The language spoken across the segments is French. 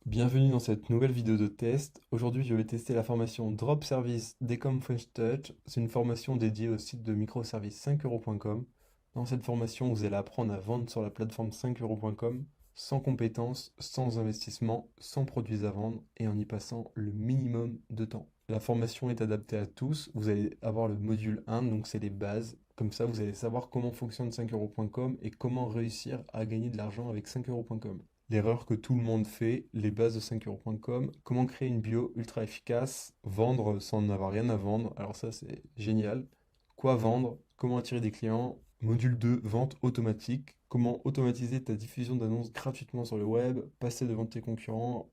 Bienvenue dans cette nouvelle vidéo de test. Aujourd'hui, je vais tester la formation Drop Service Decom French Touch. C'est une formation dédiée au site de microservices 5euros.com. Dans cette formation, vous allez apprendre à vendre sur la plateforme 5euros.com sans compétences, sans investissement, sans produits à vendre et en y passant le minimum de temps. La formation est adaptée à tous. Vous allez avoir le module 1, donc c'est les bases. Comme ça, vous allez savoir comment fonctionne 5euros.com et comment réussir à gagner de l'argent avec 5euros.com. L'erreur que tout le monde fait, les bases de 5euros.com, comment créer une bio ultra efficace, vendre sans n'avoir rien à vendre, alors ça c'est génial. Quoi vendre, comment attirer des clients, module 2, vente automatique, comment automatiser ta diffusion d'annonces gratuitement sur le web, passer devant tes concurrents,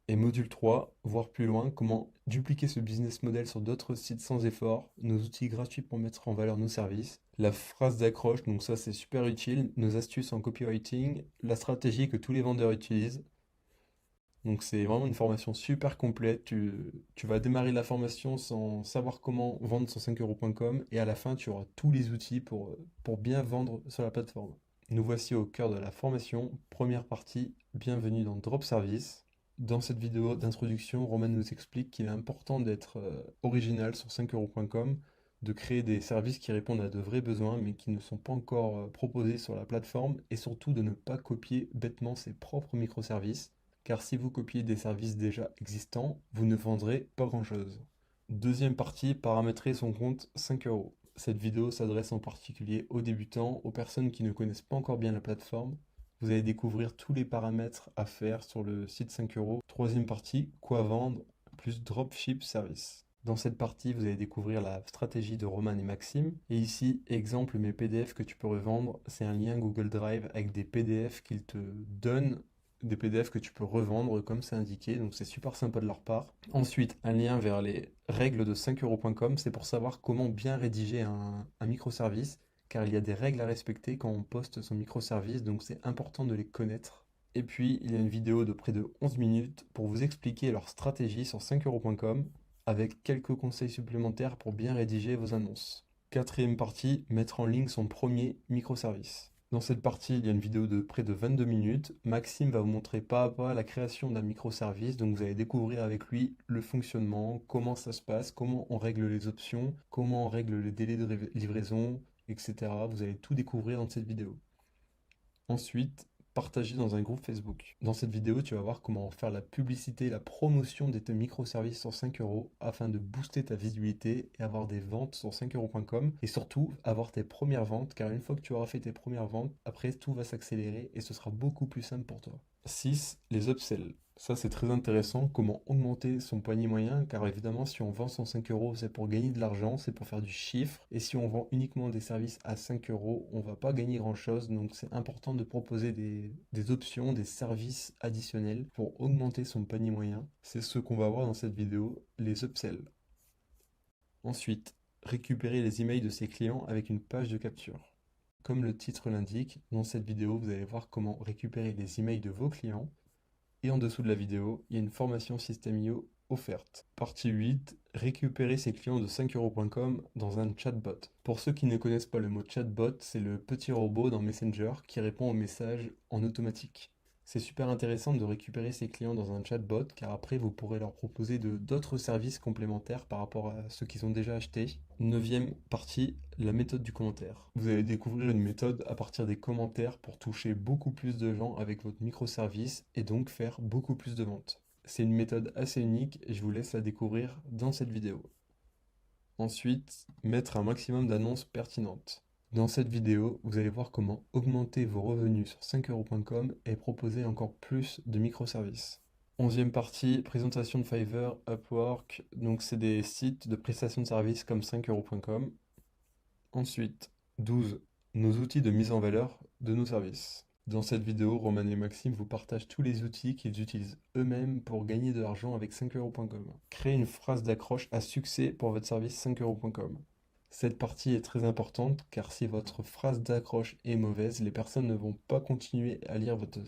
et module 3, voir plus loin, comment dupliquer ce business model sur d'autres sites sans effort, nos outils gratuits pour mettre en valeur nos services, la phrase d'accroche, donc ça c'est super utile, nos astuces en copywriting, la stratégie que tous les vendeurs utilisent. Donc c'est vraiment une formation super complète. Tu vas démarrer la formation sans savoir comment vendre sur 5euros.com et à la fin tu auras tous les outils pour bien vendre sur la plateforme. Nous voici au cœur de la formation. Première partie, bienvenue dans Drop Service. Dans cette vidéo d'introduction, Roman nous explique qu'il est important d'être original sur 5euros.com, de créer des services qui répondent à de vrais besoins mais qui ne sont pas encore proposés sur la plateforme et surtout de ne pas copier bêtement ses propres microservices car si vous copiez des services déjà existants, vous ne vendrez pas grand-chose. Deuxième partie, paramétrer son compte 5 euros. Cette vidéo s'adresse en particulier aux débutants, aux personnes qui ne connaissent pas encore bien la plateforme. Vous allez découvrir tous les paramètres à faire sur le site 5 euros. Troisième partie, quoi vendre plus dropship service. Dans cette partie, vous allez découvrir la stratégie de Roman et Maxime. Et ici, exemple, mes PDF que tu peux revendre, c'est un lien Google Drive avec des PDF qu'ils te donnent, des PDF que tu peux revendre comme c'est indiqué, donc c'est super sympa de leur part. Ensuite, un lien vers les règles de 5euros.com, c'est pour savoir comment bien rédiger un microservice, car il y a des règles à respecter quand on poste son microservice, donc c'est important de les connaître. Et puis, il y a une vidéo de près de 11 minutes pour vous expliquer leur stratégie sur 5euros.com, avec quelques conseils supplémentaires pour bien rédiger vos annonces. Quatrième partie, mettre en ligne son premier microservice. Dans cette partie, il y a une vidéo de près de 22 minutes. Maxime va vous montrer pas à pas la création d'un microservice. Donc vous allez découvrir avec lui le fonctionnement, comment ça se passe, comment on règle les options, comment on règle les délais de livraison, etc. Vous allez tout découvrir dans cette vidéo. Ensuite, partager dans un groupe Facebook. Dans cette vidéo, tu vas voir comment faire la publicité, la promotion de tes microservices sur 5 euros afin de booster ta visibilité et avoir des ventes sur 5euros.com et surtout avoir tes premières ventes car une fois que tu auras fait tes premières ventes, après tout va s'accélérer et ce sera beaucoup plus simple pour toi. 6. Les upsells. Ça, c'est très intéressant, comment augmenter son panier moyen, car évidemment, si on vend 105 euros, c'est pour gagner de l'argent, c'est pour faire du chiffre, et si on vend uniquement des services à 5 euros, on va pas gagner grand-chose, donc c'est important de proposer des options, des services additionnels pour augmenter son panier moyen. C'est ce qu'on va voir dans cette vidéo, les upsells. Ensuite, récupérer les emails de ses clients avec une page de capture. Comme le titre l'indique, dans cette vidéo, vous allez voir comment récupérer les emails de vos clients. Et en dessous de la vidéo, il y a une formation System.io offerte. Partie 8, récupérer ses clients de 5euros.com dans un chatbot. Pour ceux qui ne connaissent pas le mot chatbot, c'est le petit robot dans Messenger qui répond aux messages en automatique. C'est super intéressant de récupérer ses clients dans un chatbot car après vous pourrez leur proposer d'autres services complémentaires par rapport à ceux qu'ils ont déjà achetés. Neuvième partie, la méthode du commentaire. Vous allez découvrir une méthode à partir des commentaires pour toucher beaucoup plus de gens avec votre microservice et donc faire beaucoup plus de ventes. C'est une méthode assez unique et je vous laisse la découvrir dans cette vidéo. Ensuite, mettre un maximum d'annonces pertinentes. Dans cette vidéo, vous allez voir comment augmenter vos revenus sur 5euros.com et proposer encore plus de microservices. Onzième partie, présentation de Fiverr, Upwork, donc c'est des sites de prestation de services comme 5euros.com. Ensuite, 12, nos outils de mise en valeur de nos services. Dans cette vidéo, Roman et Maxime vous partagent tous les outils qu'ils utilisent eux-mêmes pour gagner de l'argent avec 5euros.com. Créez une phrase d'accroche à succès pour votre service 5euros.com. Cette partie est très importante car si votre phrase d'accroche est mauvaise, les personnes ne vont pas continuer à lire votre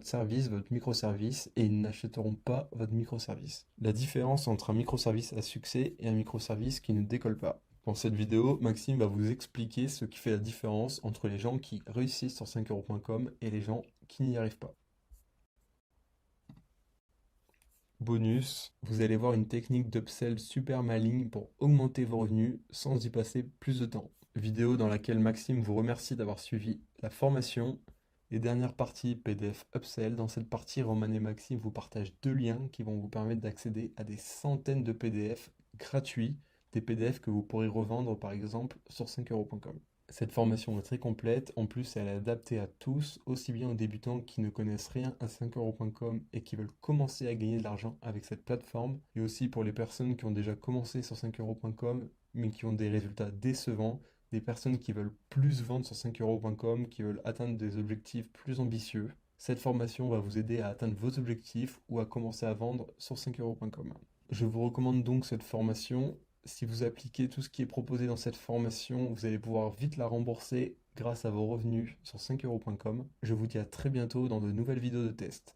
service, votre microservice et ils n'achèteront pas votre microservice. La différence entre un microservice à succès et un microservice qui ne décolle pas. Dans cette vidéo, Maxime va vous expliquer ce qui fait la différence entre les gens qui réussissent sur 5euros.com et les gens qui n'y arrivent pas. Bonus, vous allez voir une technique d'upsell super maligne pour augmenter vos revenus sans y passer plus de temps. Vidéo dans laquelle Maxime vous remercie d'avoir suivi la formation. Et dernière partie PDF Upsell. Dans cette partie, Roman et Maxime vous partagent deux liens qui vont vous permettre d'accéder à des centaines de PDF gratuits, des PDF que vous pourrez revendre par exemple sur 5euros.com. Cette formation est très complète, en plus elle est adaptée à tous, aussi bien aux débutants qui ne connaissent rien à 5euros.com et qui veulent commencer à gagner de l'argent avec cette plateforme, et aussi pour les personnes qui ont déjà commencé sur 5euros.com mais qui ont des résultats décevants, des personnes qui veulent plus vendre sur 5euros.com, qui veulent atteindre des objectifs plus ambitieux. Cette formation va vous aider à atteindre vos objectifs ou à commencer à vendre sur 5euros.com. Je vous recommande donc cette formation. Si vous appliquez tout ce qui est proposé dans cette formation, vous allez pouvoir vite la rembourser grâce à vos revenus sur 5euros.com. Je vous dis à très bientôt dans de nouvelles vidéos de test.